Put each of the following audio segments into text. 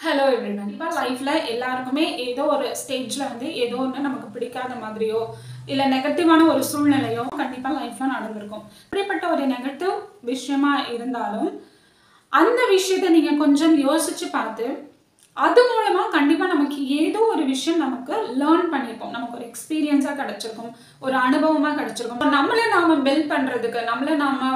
Hello everyone. இப்போ லைஃப்ல எல்லாருக்குமே ஏதோ ஒரு ஸ்டேஜ்ல ஏதோ ஒன்று நமக்கு பிடிக்காத மாதிரியோ இல்லை நெகட்டிவான ஒரு சூழ்நிலையோ கண்டிப்பாக லைஃப்ல நடந்திருக்கும். அப்படிப்பட்ட ஒரு நெகட்டிவ் விஷயமா இருந்தாலும் அந்த விஷயத்தை நீங்க கொஞ்சம் யோசிச்சு பார்த்து அது மூலமா கண்டிப்பா நமக்கு ஏதோ ஒரு விஷயம் நமக்கு லேர்ன் பண்ணிருப்போம். நமக்கு ஒரு எக்ஸ்பீரியன்ஸா கிடைச்சிருக்கும், ஒரு அனுபவமா கிடைச்சிருக்கும். நம்மள நாம பில்ட் பண்றதுக்கு, நம்மள நாம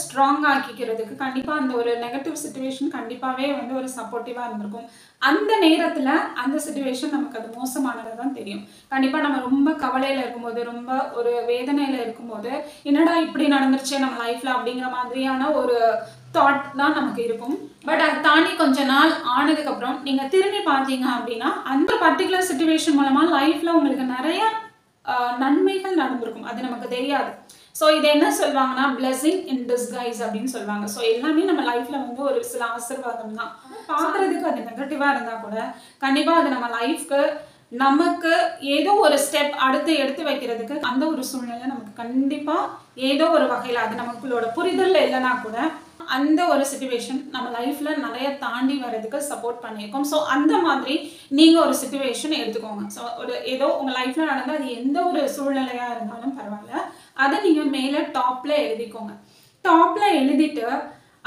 ஸ்ட்ராங் ஆக்கிக்கிறதுக்கு கண்டிப்பா அந்த ஒரு நெகட்டிவ் சிச்சுவேஷன் கண்டிப்பாவே ஒரு சப்போர்ட்டிவா இருந்திருக்கும். அந்த நேரத்துல அந்த சிச்சுவேஷன் நமக்கு அது மோசமானதா தான் தெரியும். கண்டிப்பா நம்ம ரொம்ப கவலையில இருக்கும்போது, ரொம்ப ஒரு வேதனையில இருக்கும்போது, என்னடா இப்படி நடந்துருச்சு நம்ம லைஃப்ல அப்படிங்கிற மாதிரியான ஒரு தாட் தான் நமக்கு இருக்கும். பட் அதை தாண்டி கொஞ்ச நாள் ஆனதுக்கு அப்புறம் நீங்க திரும்பி பார்த்தீங்க அப்படின்னா அந்த பர்டிகுலர் சிச்சுவேஷன் மூலமா லைஃப்ல உங்களுக்கு நிறைய நன்மைகள் நடந்திருக்கும். அது நமக்கு தெரியாது. ஸோ இது என்ன சொல்லுவாங்கன்னா பிளெஸிங் இன் டிஸ்கைஸ் அப்படின்னு சொல்லுவாங்க. ஸோ எல்லாமே நம்ம லைஃப்ல ஒரு சில ஆசீர்வாதம் தான். பார்க்கறதுக்கு அது நெகட்டிவா இருந்தா கூட கண்டிப்பா அது நம்ம லைஃப்க்கு நமக்கு ஏதோ ஒரு ஸ்டெப் அடுத்து எடுத்து வைக்கிறதுக்கு அந்த ஒரு சூழ்நிலை நமக்கு கண்டிப்பா ஏதோ ஒரு வகையில் அது நமக்குள்ளோட புரிதல் இல்லைன்னா கூட அந்த ஒரு சிச்சுவேஷன் நம்ம லைஃப்ல நிறைய தாண்டி வர்றதுக்கு சப்போர்ட் பண்ணியிருக்கோம். ஸோ அந்த மாதிரி நீங்க ஒரு சிச்சுவேஷன் எடுத்துக்கோங்க. ஸோ ஒரு ஏதோ உங்க லைஃப்ல நடந்த அது எந்த ஒரு சூழ்நிலையா இருந்தாலும் பரவாயில்ல, அதை நீங்க மேலே டாப்ல எழுதிக்கோங்க. டாப்ல எழுதிட்டு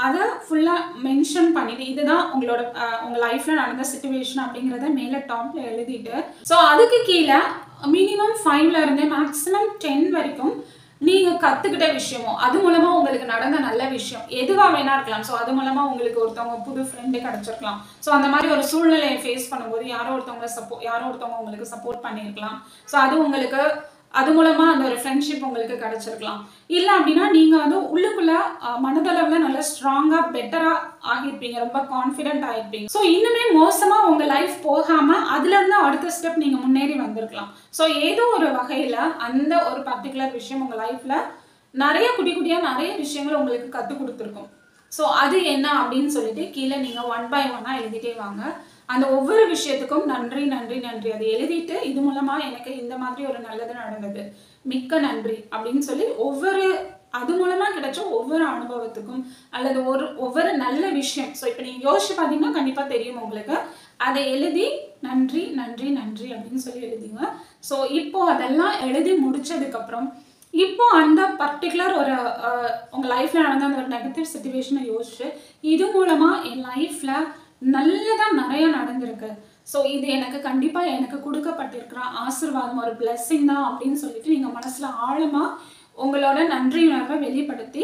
அதை ஃபுல்லா மென்ஷன் பண்ணிட்டு இதுதான் உங்களோட உங்க லைஃப்ல நடந்த சிச்சுவேஷன் அப்படிங்கிறத மேலே டாப்ல எழுதிட்டு ஸோ அதுக்கு கீழே மினிமம் 5ல இருந்து மேக்ஸிமம் 10 வரைக்கும் நீங்க கத்துக்கிட்ட விஷயமோ அது மூலமா உங்களுக்கு நடந்த நல்ல விஷயம் எதுவா வேணா இருக்கலாம். ஸோ அது மூலமா உங்களுக்கு ஒருத்தவங்க புது ஃப்ரெண்டு கிடைச்சிருக்கலாம். ஸோ அந்த மாதிரி ஒரு சூழ்நிலையை ஃபேஸ் பண்ணும்போது யாரோ ஒருத்தவங்க உங்களுக்கு சப்போர்ட் பண்ணியிருக்கலாம். ஸோ அது உங்களுக்கு அது மூலமா அந்த ஒரு ஃப்ரெண்ட்ஷிப் உங்களுக்கு கிடைச்சிருக்கலாம். இல்லை அப்படின்னா நீங்க உள்ளுக்குள்ள மனதளவில் நல்லா ஸ்ட்ராங்கா பெட்டரா ஆகிருப்பீங்க, ரொம்ப கான்ஃபிடென்ட் ஆகிருப்பீங்க. ஸோ இன்னுமே மோசமா உங்க லைஃப் போகாம அதுல இருந்து அடுத்த ஸ்டெப் நீங்க முன்னேறி வந்திருக்கலாம். ஸோ ஏதோ ஒரு வகையில அந்த ஒரு பர்டிகுலர் விஷயம் உங்க லைஃப்ல நிறைய குட்டி குட்டியா நிறைய விஷயங்கள் உங்களுக்கு கற்றுக் கொடுத்துருக்கும். ஸோ அது என்ன அப்படின்னு சொல்லிட்டு கீழே நீங்க 1 by 1 எழுதிட்டே வாங்க. அந்த ஒவ்வொரு விஷயத்துக்கும் நன்றி நன்றி நன்றி அதை எழுதிட்டு இது மூலமா எனக்கு இந்த மாதிரி ஒரு நல்லது நடந்தது, மிக்க நன்றி அப்படின்னு சொல்லி ஒவ்வொரு அது மூலமா கிடைச்ச ஒவ்வொரு அனுபவத்துக்கும் அல்லது ஒவ்வொரு நல்ல விஷயம். ஸோ இப்போ நீங்க யோசிச்சு பார்த்தீங்கன்னா கண்டிப்பா தெரியும் உங்களுக்கு. அதை எழுதி நன்றி நன்றி நன்றி அப்படின்னு சொல்லி எழுதிங்க. ஸோ இப்போ அதெல்லாம் எழுதி முடிச்சதுக்கு அப்புறம் இப்போ அந்த பர்டிகுலர் ஒரு உங்க லைஃப்ல நடந்த அந்த ஒரு நெகட்டிவ் சிச்சுவேஷனை யோசிச்சு இது மூலமா என் லைஃப்ல நல்லதா நிறைய நடந்திருக்கு. ஸோ இது எனக்கு கண்டிப்பா எனக்கு கொடுக்கப்பட்டிருக்கிற ஆசீர்வாதம், ஒரு பிளெஸிங் தான் அப்படின்னு சொல்லிட்டு நீங்க மனசுல ஆழமா உங்களோட நன்றி உணர்வை வெளிப்படுத்தி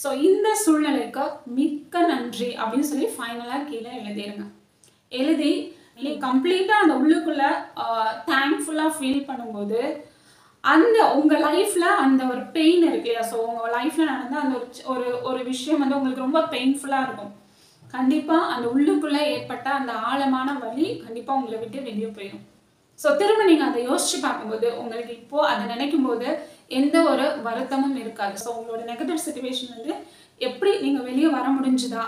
ஸோ இந்த சூழ்நிலைக்கு மிக்க நன்றி அப்படின்னு சொல்லி ஃபைனலா கீழே எழுதிருங்க. எழுதி நீ கம்ப்ளீட்டா அந்த உள்ளுக்குள்ள தேங்க்ஃபுல்லா ஃபீல் பண்ணும்போது அந்த உங்க லைஃப்ல அந்த ஒரு பெயின் இருக்கு இல்லையா, ஸோ உங்க லைஃப்ல நடந்த அந்த ஒரு விஷயம் உங்களுக்கு ரொம்ப பெயின்ஃபுல்லா இருக்கும். கண்டிப்பா அந்த உள்ளுக்குள்ள ஏற்பட்ட அந்த ஆழமான வலி கண்டிப்பா உங்களை விட்டு வெளியே போயிடும். ஸோ திரும்ப நீங்க அதை யோசிச்சு பார்க்கும்போது உங்களுக்கு இப்போ அதை நினைக்கும் போது எந்த ஒரு வருத்தமும் இருக்காது. ஸோ உங்களோட நெகட்டிவ் சிச்சுவேஷன் எப்படி நீங்க வெளியே வர முடிஞ்சுதா,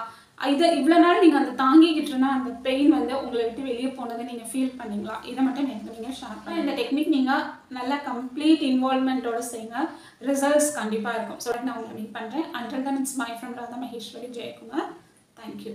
இதை இவ்வளோ நாள் நீங்க அந்த தாங்கிக்கிட்டு இருந்தா அந்த பெயின் உங்களை விட்டு வெளியே போனதை நீங்க ஃபீல் பண்ணீங்களா, இதை மட்டும் நீங்க ஷேர் பண்ணுங்க. இந்த டெக்னிக் நீங்க நல்லா கம்ப்ளீட் இன்வால்வ்மெண்ட்டோட செய்யுங்க, ரிசல்ட்ஸ் கண்டிப்பா இருக்கும். ஸோ நான் உங்களை மீட் பண்றேன். Until then, it's my friend Radha Maheshwari Jayakumar. Thank you.